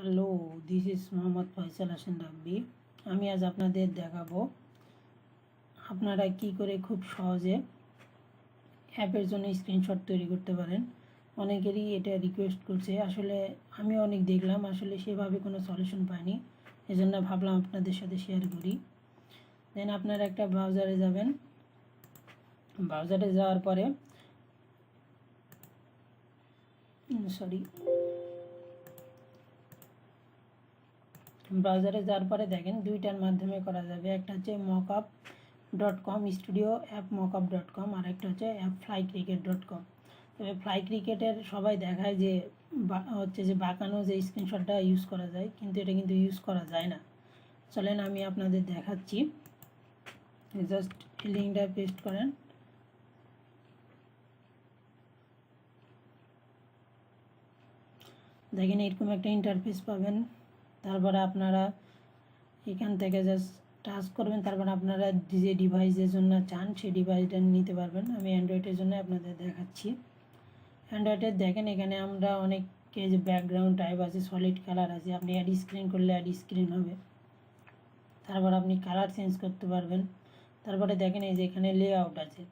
Hello, this is Mohammad Faisal Hasan Rabbi. আমি আজ আপনাদের দেখাবো আপনারা কি করে খুব সহজে অ্যাপের জন্য স্ক্রিনশট তৈরি করতে পারেন। অনেকেরই এটা রিকোয়েস্ট করছে, আসলে আমি অনেক দেখলাম, আসলে সেভাবে কোনো সলিউশন পাইনি, এজন্য ভাবলাম আপনাদের সাথে শেয়ার করি। দেন আপনারা একটা ব্রাউজারে যাবেন, ব্রাউজারে যাওয়ার পরে ব্রাউজারে যাওয়ার পরে দেখেন দুইটার মাধ্যমে করা যাবে। একটা হচ্ছে mockup.com, স্টুডিও অ্যাপ mockup.com, আর একটা হচ্ছে অ্যাপ flycricket.com। তবে ফ্লাই ক্রিকেটের সবাই দেখায় যে হচ্ছে যে বাঁকানো যে স্ক্রিনশটটা ইউজ করা যায়, কিন্তু এটা কিন্তু ইউজ করা যায় না। চলেন আমি আপনাদের দেখাচ্ছি। জাস্ট লিঙ্কটা পেস্ট করেন, দেখেন এরকম একটা ইন্টারফেস পাবেন। তারপরে আপনারা এখান থেকে জাস্ট টাচ করবেন, তারপরে আপনারা যে ডিভাইসের জন্য চান সেই ডিভাইসটা নিতে পারবেন। আমি অ্যান্ড্রয়েডের জন্য আপনাদের দেখাচ্ছি। অ্যান্ড্রয়েডের দেখেন এখানে আমরা অনেকে যে ব্যাকগ্রাউন্ড টাইপ আছে, সলিড কালার আছে, আপনি অ্যাড স্ক্রিন করলে অ্যাড স্ক্রিন হবে। তারপর আপনি কালার চেঞ্জ করতে পারবেন। তারপরে দেখেন এই যে এখানে লেআউট আছে,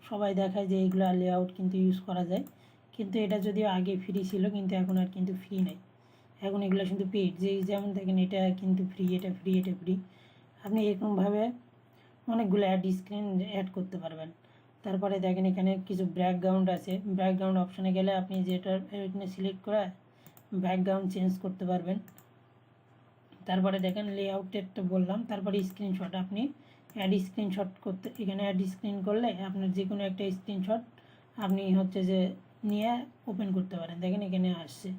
সবাই দেখায় যে এইগুলো লেআউট কিন্তু ইউজ করা যায়, কিন্তু এটা যদিও আগে ফ্রি ছিল, কিন্তু এখন আর কিন্তু ফ্রি নেই, এখন এগুলো কিন্তু পেড। যেমন দেখেন এটা কিন্তু ফ্রি, এটা ফ্রি, এটা ফ্রি। আপনি এরকমভাবে অনেকগুলো অ্যাড স্ক্রিন অ্যাড করতে পারবেন। তারপরে দেখেন এখানে কিছু ব্যাকগ্রাউন্ড আছে, ব্যাকগ্রাউন্ড অপশানে গেলে আপনি যেটা এখানে সিলেক্ট করে ব্যাকগ্রাউন্ড চেঞ্জ করতে পারবেন। তারপরে দেখেন লেআউটেরটা বললাম। তারপরে স্ক্রিনশট, আপনি অ্যাড স্ক্রিনশট করতে, এখানে অ্যাড স্ক্রিন করলে আপনার যে কোনো একটা স্ক্রিনশট আপনি হচ্ছে যে নিয়ে ওপেন করতে পারেন। দেখেন এখানে আসছে।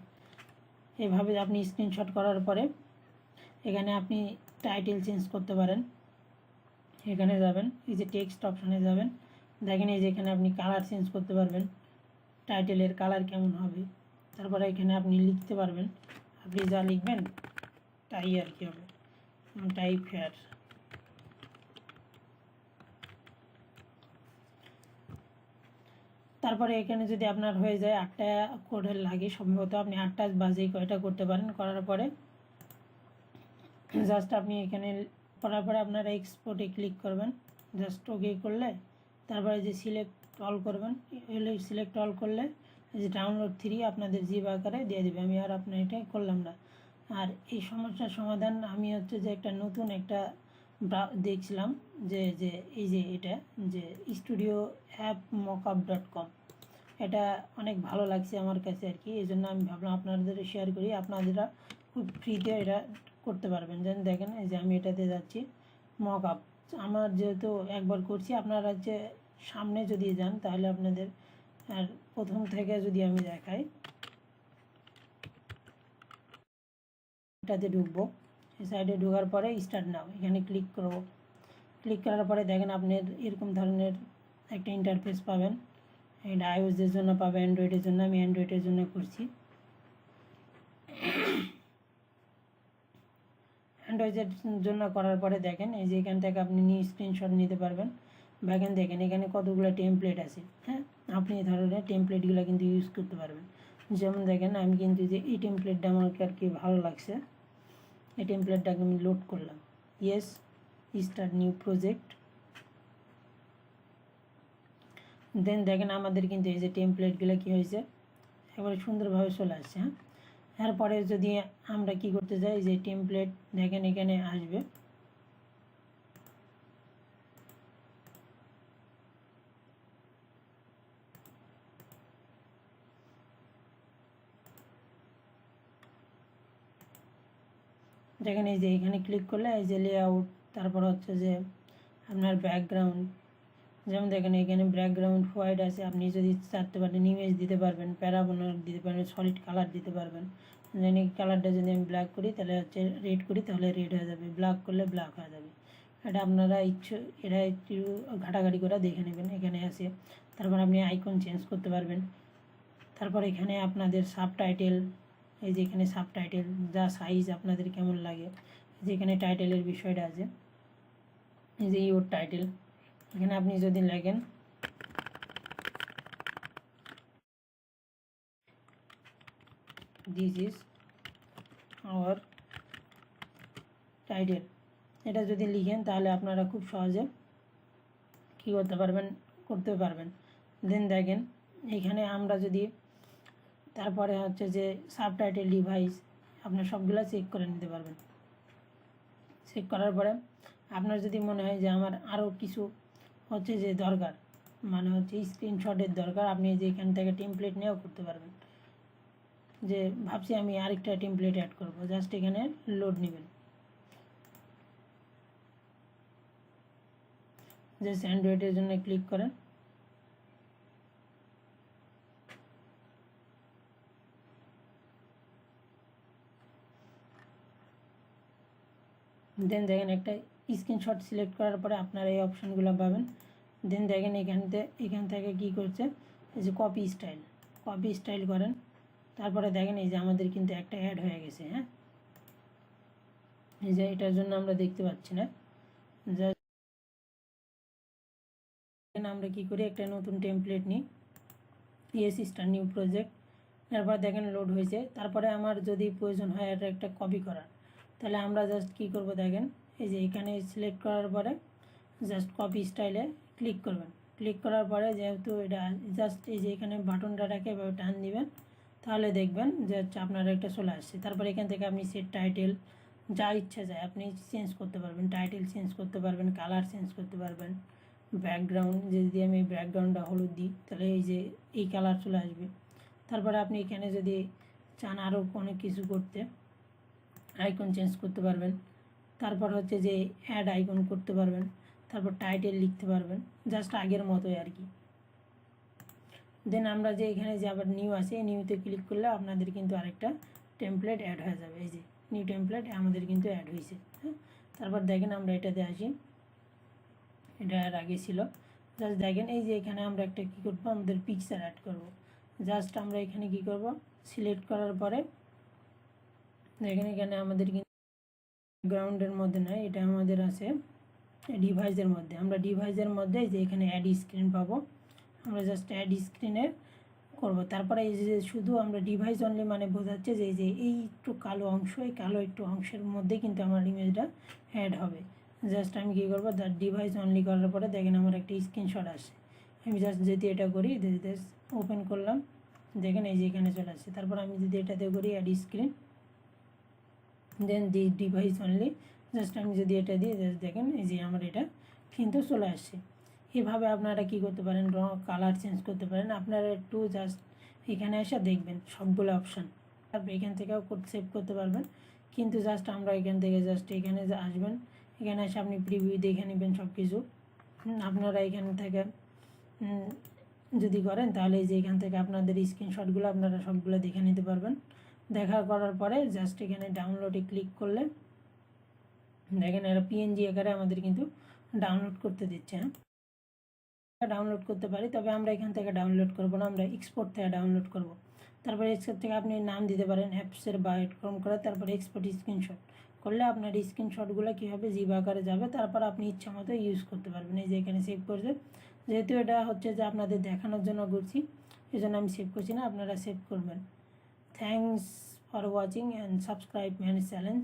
এভাবে আপনি স্ক্রিনশট করার পরে এখানে আপনি টাইটেল চেঞ্জ করতে পারেন। এখানে যাবেন, এই যে টেক্সট অপশানে যাবেন, দেখেন এই যে এখানে আপনি কালার চেঞ্জ করতে পারবেন, টাইটেলের কালার কেমন হবে। তারপরে এখানে আপনি লিখতে পারবেন, আপনি যা লিখবেন তাই আর কি হবে, টাইপ হেয়ার। তারপরে এখানে যদি আপনার হয়ে যায় 8টা কোডের লাগে সম্ভবত, আপনি 8টা বাজেই কয়টা করতে পারেন। করার পরে জাস্ট আপনি এখানে করার পরে আপনারা এক্সপোর্টে ক্লিক করবেন, জাস্ট ওকে করলে তারপরে যে সিলেক্ট অল করবেন, সিলেক্ট অল করলে এই যে ডাউনলোড 3 আপনাদের জিপ আকারে দিয়ে দেবে। আমি আর আপনার এটা করলাম না। আর এই সমস্যার সমাধান আমি হচ্ছে যে একটা নতুন একটা দেখছিলাম, যে যে এই যে এটা যে স্টুডিও অ্যাপ mockup.com, এটা অনেক ভালো লাগছে আমার কাছে আর কি, এই জন্য আমি ভাবলাম আপনাদের শেয়ার করি। আপনারা খুব ফ্রিতে এটা করতে পারবেন। যেন দেখেন এই যে আমি এটাতে যাচ্ছি মকআপ, আমার যেহেতু একবার করছি, আপনারা যে সামনে যদি যান তাহলে আপনাদের আর প্রথম থেকে যদি আমি দেখাই, এটাতে ঢুকবো, এই সাইডে ঢোকার পরে স্টার্ট নাও এখানে ক্লিক করব। ক্লিক করার পরে দেখেন আপনার এরকম ধরনের একটা ইন্টারফেস পাবেন। এটা আইওএসের জন্য পাবে, অ্যান্ড্রয়েডের জন্য, আমি অ্যান্ড্রয়েডের জন্য করছি। অ্যান্ড্রয়েডের জন্য করার পরে দেখেন এই যে এখান থেকে আপনি নিয়ে স্ক্রিনশট নিতে পারবেন। দেখেন এখানে কতগুলো টেমপ্লেট আছে। হ্যাঁ, আপনি এই ধরনের টেমপ্লেটগুলো কিন্তু ইউজ করতে পারবেন। যেমন দেখেন আমি কিন্তু যে এই টেমপ্লেটটা আমাকে আর কি ভালো লাগছে, এই টেমপ্লেটটাকে আমি লোড করলাম। Yes, start new project. Then দেখেন আমাদের কিন্তু এই যে টেমপ্লেটগুলো কী হয়েছে, একেবারে সুন্দরভাবে চলে আসছে। হ্যাঁ, এরপরে যদি আমরা কি করতে যাই, যে টেমপ্লেট দেখেন এখানে আসবে, দেখেন এই যে এখানে ক্লিক করলে এই যে লেআউট, তারপর হচ্ছে যে আপনার ব্যাকগ্রাউন্ড, যেমন দেখেন এখানে ব্যাকগ্রাউন্ড হোয়াইট আছে, আপনি যদি চাইতে পারেন ইমেজ দিতে পারবেন, প্যারাবোনার দিতে পারবেন, সলিড কালার দিতে পারবেন। যেন এই কালারটা যদি আমি ব্ল্যাক করি তাহলে হচ্ছে রেড করি তাহলে রেড হয়ে যাবে, ব্ল্যাক করলে ব্ল্যাক হয়ে যাবে। এটা আপনারা এটা একটু ঘাটাঘাটি করে দেখে নেবেন। এখানে আছে, তারপর আপনি আইকন চেঞ্জ করতে পারবেন। তারপর এখানে আপনাদের সাবটাইটেল, এই যে এখানে সাবটাইটেল যা সাইজ আপনাদের কেমন লাগে, যে এখানে টাইটেলের বিষয়টা আছে, এই যে ইউর টাইটেল, এখানে আপনি যদি লেখেন দিস ইজ আওয়ার টাইটেল, এটা যদি লিখেন তাহলে আপনারা খুব সহজে কী করতে পারবেন। দেন দেখেন এখানে আমরা যদি তারপরে হচ্ছে যে সাবটাইটেল ডিভাইস আপনার সবগুলো চেক করে নিতে পারবেন। চেক করার পরে আপনার যদি মনে হয় যে আমার আরও কিছু হচ্ছে যে দরকার, মানে হচ্ছে স্ক্রিনশটের দরকার, আপনি যে এখান থেকে টেমপ্লেট নিয়েও করতে পারবেন। যে ভাবছি আমি আরেকটা টেমপ্লেট অ্যাড করব, জাস্ট এখানে লোড নেবেন, জাস্ট অ্যান্ড্রয়েডের জন্য ক্লিক করেন, দেন দেখেন একটা স্ক্রিনশট সিলেক্ট করার পরে আপনারা এই অপশানগুলো পাবেন। দেন দেখেন এখান থেকে কী করছে, এই যে কপি স্টাইল করেন। তারপরে দেখেন এই যে আমাদের কিন্তু একটা অ্যাড হয়ে গেছে। হ্যাঁ, এই যে এটার জন্য আমরা দেখতে পাচ্ছি না, জাস্ট আমরা কি করি একটা নতুন টেমপ্লেট নিই, স্টার নিউ প্রজেক্ট, তারপর দেখেন লোড হয়েছে। তারপরে আমার যদি প্রয়োজন হয় এটা একটা কপি করার, তাহলে আমরা জাস্ট কী করব দেখেন এই যে এখানে সিলেক্ট করার পরে জাস্ট কপি স্টাইলে ক্লিক করবেন। ক্লিক করার পরে যেহেতু এটা জাস্ট এই যে এখানে বাটনটাকে এভাবে টান দিবেন, তাহলে দেখবেন যে হচ্ছে আপনার একটা চলে আসছে। তারপরে এখান থেকে আপনি সেট টাইটেল যা ইচ্ছা যায় আপনি চেঞ্জ করতে পারবেন, টাইটেল চেঞ্জ করতে পারবেন, কালার চেঞ্জ করতে পারবেন, ব্যাকগ্রাউন্ড যদি আমি ব্যাকগ্রাউন্ডটা হলুদ দিই তাহলে এই যে এই কালার চলে আসবে। তারপরে আপনি এখানে যদি চান আরও অনেক কিছু করতে, আইকন চেঞ্জ করতে পারবেন, তারপর হচ্ছে যে অ্যাড আইকন করতে পারবেন, তারপর টাইটেল লিখতে পারবেন, জাস্ট আগের মতোই আর কি। দেন আমরা যে এখানে যে আবার নিউ আছে, এই নিউতে ক্লিক করলে আপনাদের কিন্তু আরেকটা টেমপ্লেট অ্যাড হয়ে যাবে। এই যে নিউ টেমপ্লেট আমাদের কিন্তু অ্যাড হয়েছে। হ্যাঁ, তারপর দেখেন আমরা এটাতে আসি, এটা আর আগে ছিল। জাস্ট দেখেন এই যে এখানে আমরা একটা কী করবো, আমাদের পিকচার অ্যাড করব। জাস্ট আমরা এখানে কি করব, সিলেক্ট করার পরে দেখেন এখানে আমাদের কিন্তু গ্রাউন্ডের মধ্যে নয়, এটা আমাদের আছে ডিভাইসের মধ্যে। আমরা ডিভাইসের মধ্যে যে এখানে অ্যাড স্ক্রিন পাবো, আমরা জাস্ট অ্যাড স্ক্রিনে করব। তারপরে এই যে শুধু আমরা ডিভাইস অনলি মানে বোঝাচ্ছে যে এই একটু কালো অংশ, এই কালো একটু অংশের মধ্যে কিন্তু আমার ইমেজটা অ্যাড হবে। জাস্ট আমি কী করবো, তার ডিভাইস অনলি করার পরে দেখেন আমার একটা স্ক্রিনশট আসে। আমি জাস্ট যদি এটা করি ওপেন করলাম, দেখেন এই যে এখানে চলে আসছে। তারপর আমি যদি এটাতে করি অ্যাড স্ক্রিন, দেন ডিভাইস অনলি, জাস্ট আমি যদি এটা দিই জাস্ট দেখেন এই যে আমার এটা কিন্তু চলে আসছে। এভাবে আপনারা কি করতে পারেন, কালার চেঞ্জ করতে পারেন। আপনারা একটু জাস্ট এখানে এসে দেখবেন সবগুলো অপশান, তারপর এখান থেকেও সেভ করতে পারবেন। কিন্তু জাস্ট আমরা এখান থেকে জাস্ট এখানে আসবেন, এখানে এসে আপনি প্রিভিউ দেখে নেবেন সব কিছু। আপনারা এখান থেকে যদি করেন তাহলে এই যে এখান থেকে আপনাদের স্ক্রিনশটগুলো আপনারা সবগুলো দেখে নিতে পারবেন। দেখা করার পরে জাস্ট এখানে ডাউনলোডে ক্লিক করলে দেখেন এরা পিএনজি আকারে আমাদের কিন্তু ডাউনলোড করতে দিচ্ছে। হ্যাঁ, ডাউনলোড করতে পারি, তবে আমরা এখান থেকে ডাউনলোড করব না, আমরা এক্সপোর্ট থেকে ডাউনলোড করব। তারপরে এক্সপোর্ট থেকে আপনি নাম দিতে পারেন অ্যাপসের বা ক্রম করে, তারপরে এক্সপোর্ট স্ক্রিনশট করলে আপনার স্ক্রিনশটগুলো কী হবে, জিব আকারে যাবে। তারপর আপনি ইচ্ছা মতো ইউজ করতে পারবেন। এই যে এখানে সেভ করছে, যেহেতু এটা হচ্ছে যে আপনাদের দেখানোর জন্য করছি এই জন্য আমি সেভ করছি না, আপনারা সেভ করবেন। Thanks for watching and subscribe my channel.